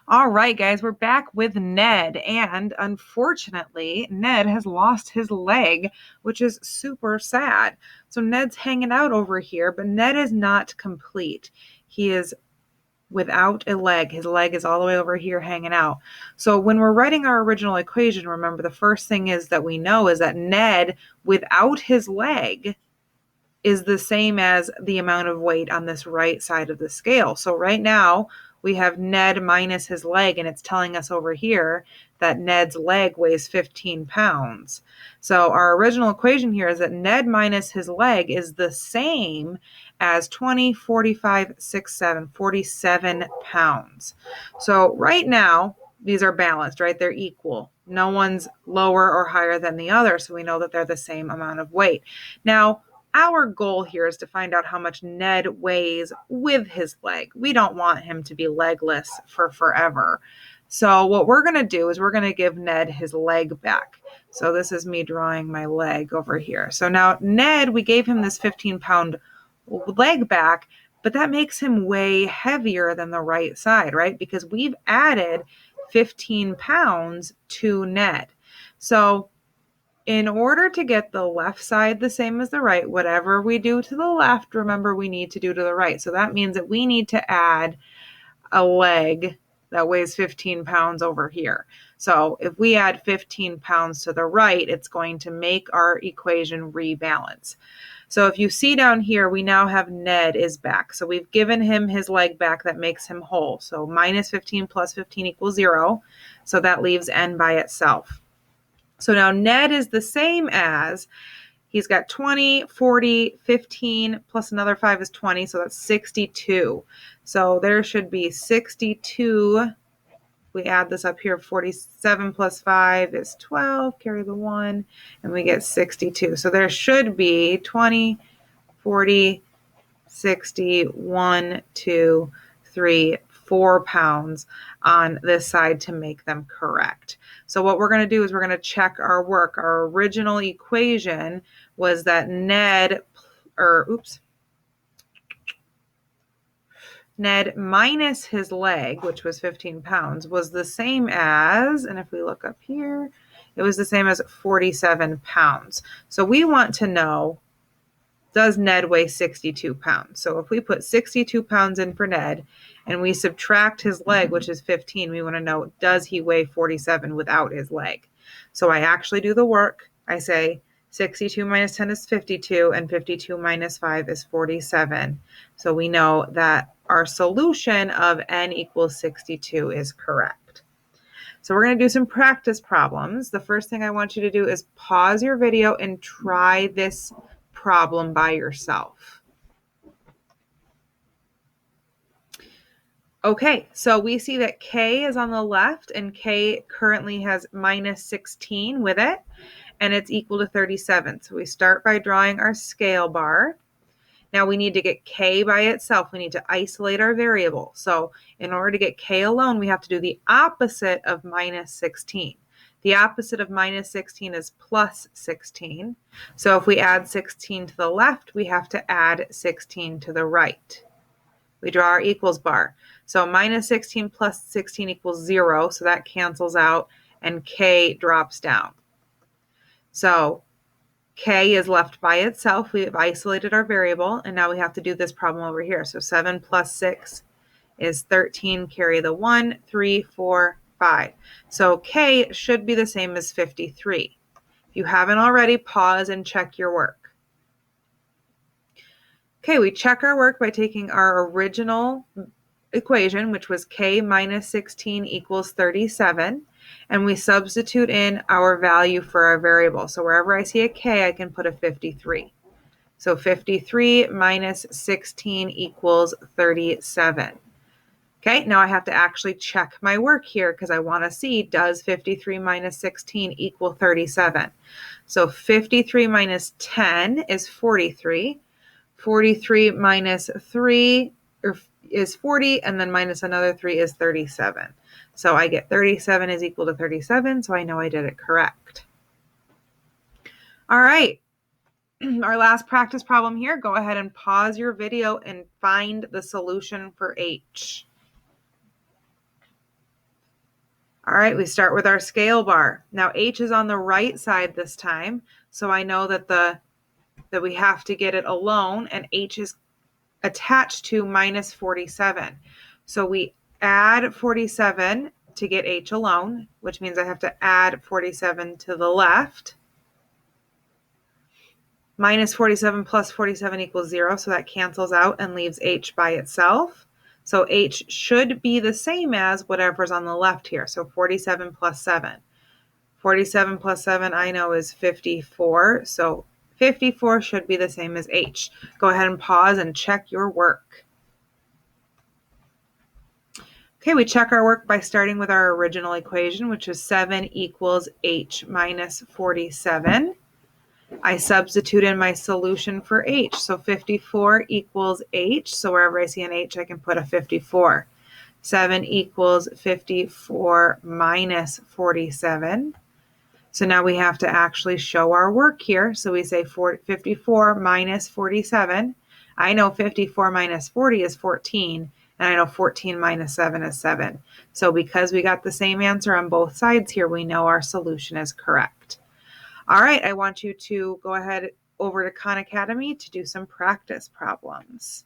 All right, guys, we're back with Ned, and unfortunately, Ned has lost his leg, which is super sad. So Ned's hanging out over here, but Ned is not complete. He is without a leg. His leg is all the way over here hanging out. So when we're writing our original equation, remember the first thing is that we know is that Ned without his leg is the same as the amount of weight on this right side of the scale. So right now we have Ned minus his leg, and it's telling us over here that Ned's leg weighs 15 pounds. So our original equation here is that Ned minus his leg is the same as 20, 45, 6, 7, 47 pounds. So right now, these are balanced, right? They're equal. No one's lower or higher than the other, so we know that they're the same amount of weight. Now, our goal here is to find out how much Ned weighs with his leg. We don't want him to be legless for forever. So what we're going to do is we're going to give Ned his leg back. So this is me drawing my leg over here. So now Ned, we gave him this 15-pound leg back, but that makes him way heavier than the right side, right? Because we've added 15 pounds to Ned. So in order to get the left side the same as the right, whatever we do to the left, remember we need to do to the right. So that means that we need to add a leg that weighs 15 pounds over here. So if we add 15 pounds to the right, it's going to make our equation rebalance. So if you see down here, we now have Ned is back. So we've given him his leg back that makes him whole. So minus 15 plus 15 equals 0. So that leaves N by itself. So now Ned is the same as, he's got 20, 40, 15, plus another 5 is 20, so that's 62. So there should be 62. We add this up here, 47 plus 5 is 12, carry the 1, and we get 62. So there should be 20, 40, 60, 1, 2, 3, 4 pounds on this side to make them correct. So what we're going to do is we're going to check our work. Our original equation was that Ned minus his leg, which was 15 pounds, was the same as, and if we look up here, it was the same as 47 pounds. So we want to know, does Ned weigh 62 pounds? So if we put 62 pounds in for Ned and we subtract his leg, which is 15, we want to know, does he weigh 47 without his leg? So I actually do the work. I say 62 minus 10 is 52, and 52 minus 5 is 47. So we know that our solution of N equals 62 is correct. So we're going to do some practice problems. The first thing I want you to do is pause your video and try this problem by yourself. Okay, so we see that K is on the left, and K currently has minus 16 with it, and it's equal to 37. So we start by drawing our scale bar. Now we need to get K by itself. We need to isolate our variable. So in order to get K alone, we have to do the opposite of minus 16. The opposite of minus 16 is plus 16. So if we add 16 to the left, we have to add 16 to the right. We draw our equals bar. So minus 16 plus 16 equals 0, so that cancels out, and K drops down. So K is left by itself. We've isolated our variable, and now we have to do this problem over here. So 7 plus 6 is 13, carry the 1, 3, 4, 5. So K should be the same as 53. If you haven't already, pause and check your work. Okay, we check our work by taking our original equation, which was K minus 16 equals 37, and we substitute in our value for our variable. So wherever I see a K, I can put a 53. So 53 minus 16 equals 37. Okay, now I have to actually check my work here because I want to see, does 53 minus 16 equal 37? So 53 minus 10 is 43. 43 minus 3 is 40, and then minus another 3 is 37. So I get 37 is equal to 37, so I know I did it correct. All right, our last practice problem here. Go ahead and pause your video and find the solution for H. All right, we start with our scale bar. Now h is on the right side this time, so I know that we have to get it alone, and h is attached to minus 47. So we add 47 to get h alone, which means I have to add 47 to the left. Minus 47 plus 47 equals 0, so that cancels out and leaves h by itself. So h should be the same as whatever's on the left here. So 47 plus 7. 47 plus 7 I know is 54. So 54 should be the same as h. Go ahead and pause and check your work. Okay, we check our work by starting with our original equation, which is 7 equals h minus 47. I substitute in my solution for h. So 54 equals h. So wherever I see an h, I can put a 54. 7 equals 54 minus 47. So now we have to actually show our work here. So we say 54 minus 47. I know 54 minus 40 is 14, and I know 14 minus 7 is 7. So because we got the same answer on both sides here, we know our solution is correct. All right, I want you to go ahead over to Khan Academy to do some practice problems.